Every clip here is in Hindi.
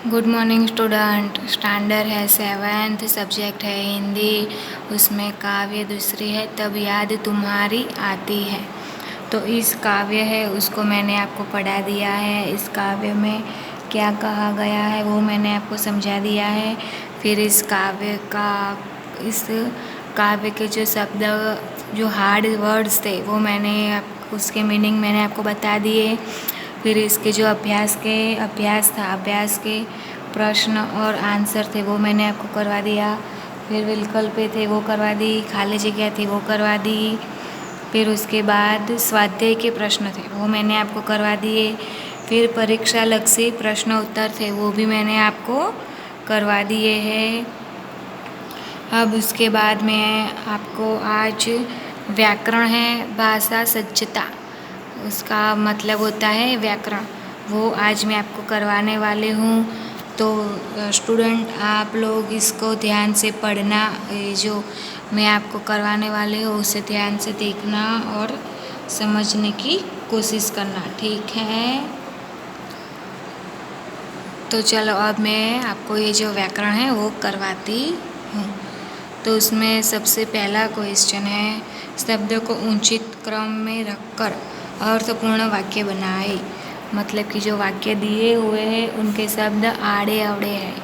Good morning student. स्टैंडर्ड है 7th, सब्जेक्ट है हिंदी, उसमें काव्य दूसरी है तब याद तुम्हारी आती है। तो इस काव्य है उसको मैंने आपको पढ़ा दिया है। इस काव्य में क्या कहा गया है वो मैंने आपको समझा दिया है। फिर इस काव्य के जो शब्द, जो हार्ड वर्ड्स थे वो उसके मीनिंग मैंने आपको बता दिए। फिर इसके जो अभ्यास के प्रश्न और आंसर थे वो मैंने आपको करवा दिया। फिर विकल्प थे वो करवा दी, खाली जगह थी वो करवा दी। फिर उसके बाद स्वाध्याय के प्रश्न थे वो मैंने आपको करवा दिए। फिर परीक्षा लक्षी प्रश्न उत्तर थे वो भी मैंने आपको करवा दिए हैं। अब उसके बाद में आपको आज व्याकरण है, भाषा सज्जता, उसका मतलब होता है व्याकरण, वो आज मैं आपको करवाने वाले हूँ। तो स्टूडेंट आप लोग इसको ध्यान से पढ़ना, ये जो मैं आपको करवाने वाले हूँ उसे ध्यान से देखना और समझने की कोशिश करना, ठीक है। तो चलो अब मैं आपको ये जो व्याकरण है वो करवाती हूँ। तो उसमें सबसे पहला क्वेश्चन है, शब्द को उचित क्रम में रखकर अर्थपूर्ण वाक्य बनाए। मतलब कि जो वाक्य दिए हुए हैं उनके शब्द आड़े अवड़े हैं,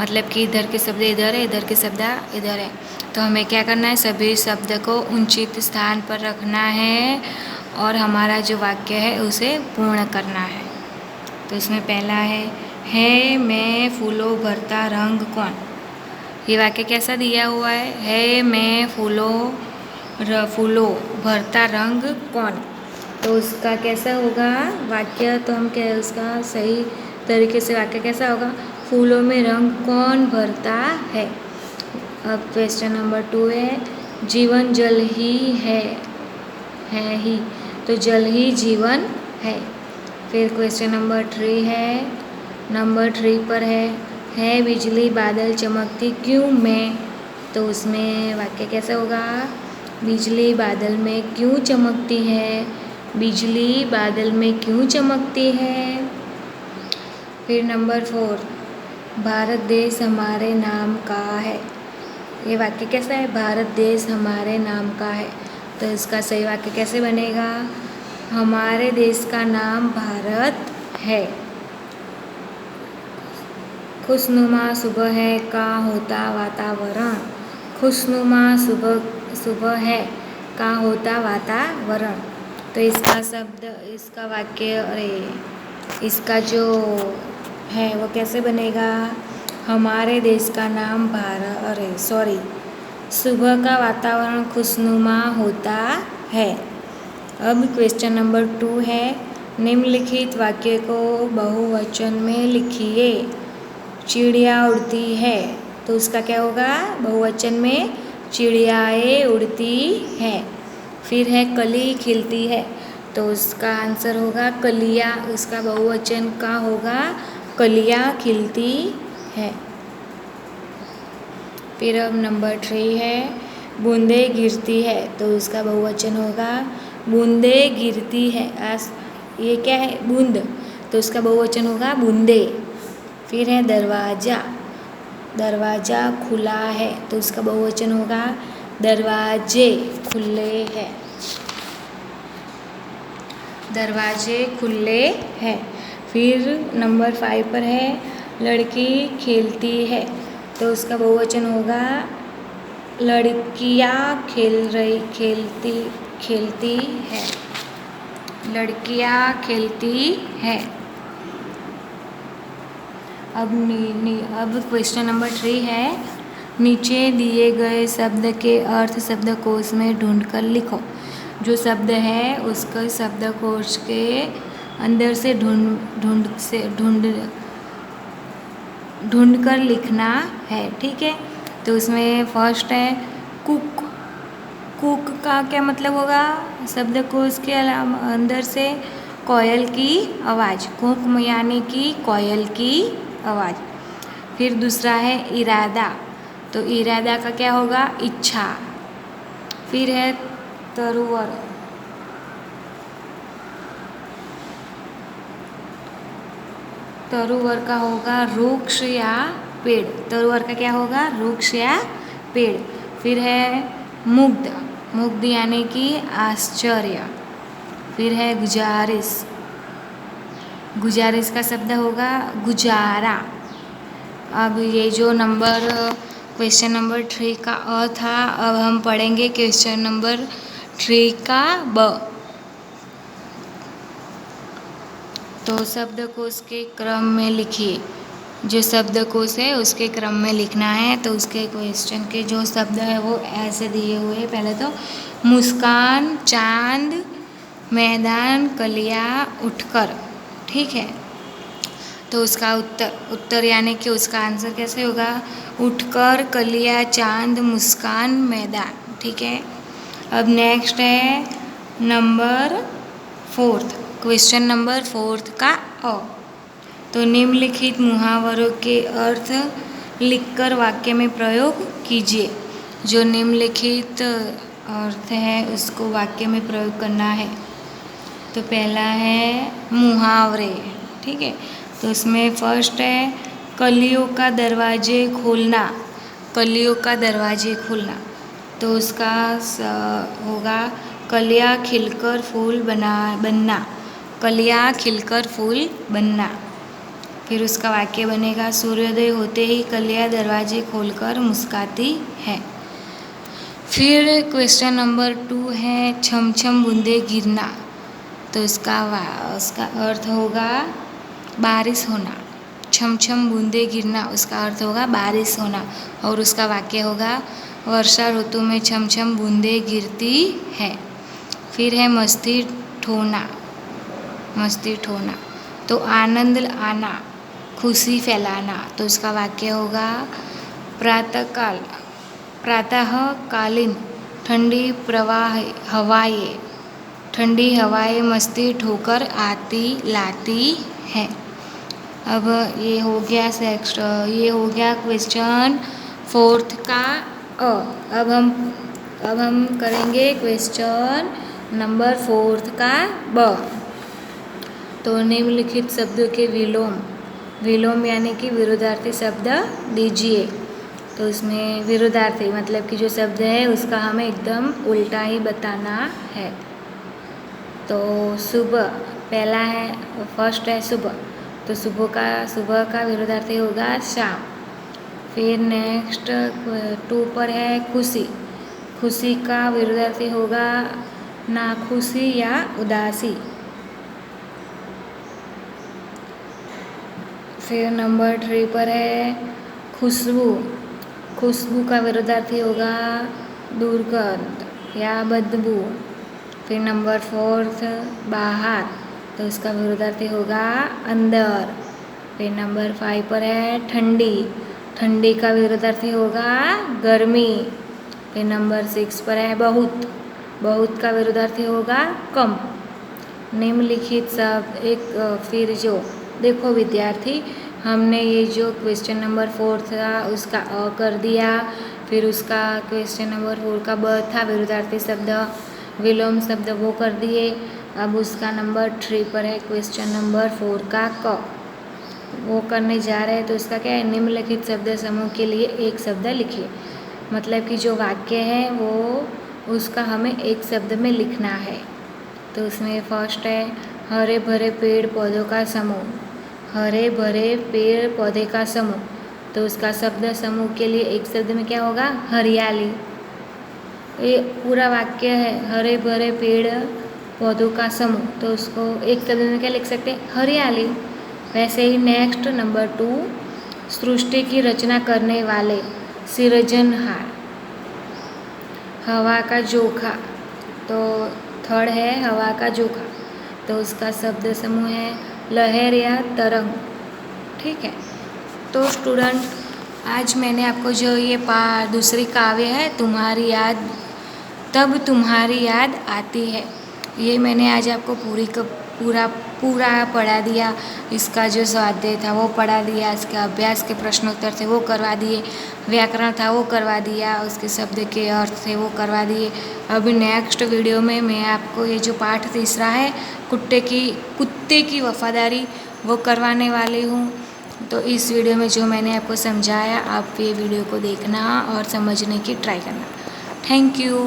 मतलब कि इधर के शब्द इधर है, इधर के शब्द इधर है। तो हमें क्या करना है, सभी शब्द को उचित स्थान पर रखना है और हमारा जो वाक्य है उसे पूर्ण करना है। तो इसमें पहला है मैं फूलों भरता रंग कौन। ये वाक्य कैसा दिया हुआ है मैं फूलों भरता रंग कौन। तो उसका कैसा होगा वाक्य, तो हम क्या उसका सही तरीके से वाक्य कैसा होगा, फूलों में रंग कौन भरता है। अब क्वेश्चन नंबर 2 है, जीवन जल ही है ही, तो जल ही जीवन है। फिर क्वेश्चन नंबर 3 है, नंबर 3 पर है बिजली बादल चमकती क्यों में। तो उसमें वाक्य कैसा होगा, बिजली बादल में क्यों चमकती है, बिजली बादल में क्यों चमकती है। फिर नंबर 4, भारत देश हमारे नाम का है। ये वाक्य कैसा है, भारत देश हमारे नाम का है। तो इसका सही वाक्य कैसे बनेगा, हमारे देश का नाम भारत है। खुशनुमा सुबह है का होता वातावरण, खुशनुमा सुबह है का होता वातावरण। तो इसका वाक्य इसका जो है वो कैसे बनेगा, हमारे देश का नाम सुबह का वातावरण खुशनुमा होता है। अब क्वेश्चन नंबर 2 है, निम्नलिखित वाक्य को बहुवचन में लिखिए। चिड़िया उड़ती है, तो उसका क्या होगा, बहुवचन में चिड़ियाएँ उड़ती हैं। फिर है कली खिलती है, तो उसका आंसर होगा कलियाँ, उसका बहुवचन का होगा कलियाँ खिलती है। फिर अब नंबर 3 है, बूंदे गिरती है, तो उसका बहुवचन होगा बूंदे गिरती है। ये क्या है, बूंद, तो उसका बहुवचन होगा बूंदे। फिर है दरवाज़ा खुला है, तो उसका बहुवचन होगा दरवाजे खुले हैं, दरवाजे खुले हैं। फिर नंबर 5 पर है, लड़की खेलती है, तो उसका बहुवचन होगा लड़कियाँ खेलती है, लड़कियाँ खेलती हैं। अब क्वेश्चन नंबर 3 है, नीचे दिए गए शब्द के अर्थ शब्दकोश में ढूंढकर लिखो। जो शब्द है उसका शब्दकोश के अंदर से ढूंढ कर लिखना है, ठीक है। तो उसमें फर्स्ट है कुक। कुक का क्या मतलब होगा, शब्दकोश के अंदर से कोयल की आवाज़, कुक यानी कि कोयल की आवाज़। फिर दूसरा है इरादा, तो इरादा का क्या होगा, इच्छा। फिर है तरुवर, तरुवर का होगा वृक्ष या पेड़। तरुवर का क्या होगा? वृक्ष या पेड़। फिर है मुग्ध, मुग्ध यानी कि आश्चर्य। फिर है गुजारिश, गुजारिश का शब्द होगा गुजारा। अब ये जो क्वेश्चन नंबर 3 का अ था, अब हम पढ़ेंगे क्वेश्चन नंबर 3 का ब। तो शब्दकोश के क्रम में लिखिए। जो शब्दकोश है उसके क्रम में लिखना है। तो उसके क्वेश्चन के जो शब्द है वो ऐसे दिए हुए हैं। पहले तो मुस्कान, चांद, मैदान, कलिया, उठकर। ठीक है, तो उसका उत्तर यानी कि उसका आंसर कैसे होगा? उठकर, कलिया, चांद, मुस्कान, मैदान। ठीक है। अब नेक्स्ट है नंबर 4, क्वेश्चन नंबर 4 का अ। तो निम्नलिखित मुहावरों के अर्थ लिखकर वाक्य में प्रयोग कीजिए। जो निम्नलिखित अर्थ है उसको वाक्य में प्रयोग करना है। तो पहला है मुहावरे। ठीक है, तो उसमें फर्स्ट है कलियों का दरवाजे खोलना। कलियों का दरवाजे खोलना, तो उसका होगा कलियाँ खिलकर फूल बनना। कलियाँ खिलकर फूल बनना। फिर उसका वाक्य बनेगा सूर्योदय होते ही कलियाँ दरवाजे खोलकर मुस्काती है। फिर क्वेश्चन नंबर 2 है छम छम बूंदे गिरना। तो उसका अर्थ होगा बारिश होना। छम छम बूंदे गिरना, उसका अर्थ होगा बारिश होना। और उसका वाक्य होगा वर्षा ऋतु में छम छम बूंदे गिरती है। फिर है मस्ती ठोना। मस्ती ठोना, तो आनंद आना, खुशी फैलाना। तो उसका वाक्य होगा प्रातःकालीन ठंडी हवाएं मस्ती ठोकर लाती है। अब ये हो गया क्वेश्चन 4 का अ। अब हम करेंगे क्वेश्चन नंबर 4 का ब। तो निम्नलिखित शब्दों के विलोम यानी कि विरोधार्थी शब्द दीजिए। तो उसमें विरोधार्थी मतलब कि जो शब्द है उसका हमें एकदम उल्टा ही बताना है। तो सुबह, पहला है, फर्स्ट है सुबह। तो सुबह का विरोधार्थी होगा शाम। फिर नेक्स्ट 2 पर है खुशी। खुशी का विरोधार्थी होगा नाखुशी या उदासी। फिर नंबर 3 पर है खुशबू। खुशबू का विरोधार्थी होगा दुर्गंध या बदबू। फिर नंबर 4 बाहर, तो उसका विरोधार्थी होगा अंदर। फिर नंबर 5 पर है ठंडी। ठंडी का विरोधार्थी होगा गर्मी। फिर नंबर 6 पर है बहुत। बहुत का विरोधार्थी होगा कम। निम्नलिखित सब फिर जो देखो विद्यार्थी, हमने ये जो क्वेश्चन नंबर 4 था उसका अ कर दिया। फिर उसका क्वेश्चन नंबर 4 का ब था विरोधार्थी शब्द, विलोम शब्द, वो कर दिए। अब उसका नंबर 3 पर है क्वेश्चन नंबर 4 का क, वो करने जा रहे हैं। तो उसका क्या है, निम्नलिखित शब्द समूह के लिए एक शब्द लिखिए। मतलब कि जो वाक्य है वो उसका हमें एक शब्द में लिखना है। तो उसमें फर्स्ट है हरे भरे पेड़ पौधों का समूह। हरे भरे पेड़ पौधे का समूह, तो उसका शब्द समूह के लिए एक शब्द में क्या होगा, हरियाली। ये पूरा वाक्य है हरे भरे पेड़ पौधों का समूह, तो उसको एक शब्द में क्या लिख सकते हैं, हरियाली। वैसे ही नेक्स्ट नंबर 2, सृष्टि की रचना करने वाले, सृजनहार। हवा का झोंका, तो थर्ड है हवा का झोंका, तो उसका शब्द समूह है लहर या तरंग। ठीक है, तो स्टूडेंट आज मैंने आपको जो ये दूसरी काव्य है तुम्हारी याद तब तुम्हारी याद आती है, ये मैंने आज आपको पूरा पढ़ा दिया। इसका जो स्वाध्याय था वो पढ़ा दिया, इसके अभ्यास के प्रश्नोत्तर थे वो करवा दिए, व्याकरण था वो करवा दिया, उसके शब्द के अर्थ थे वो करवा दिए। अभी नेक्स्ट वीडियो में मैं आपको ये जो पाठ तीसरा है कुत्ते की वफादारी, वो करवाने वाली हूँ। तो इस वीडियो में जो मैंने आपको समझाया, आप ये वीडियो को देखना और समझने की ट्राई करना। Thank you.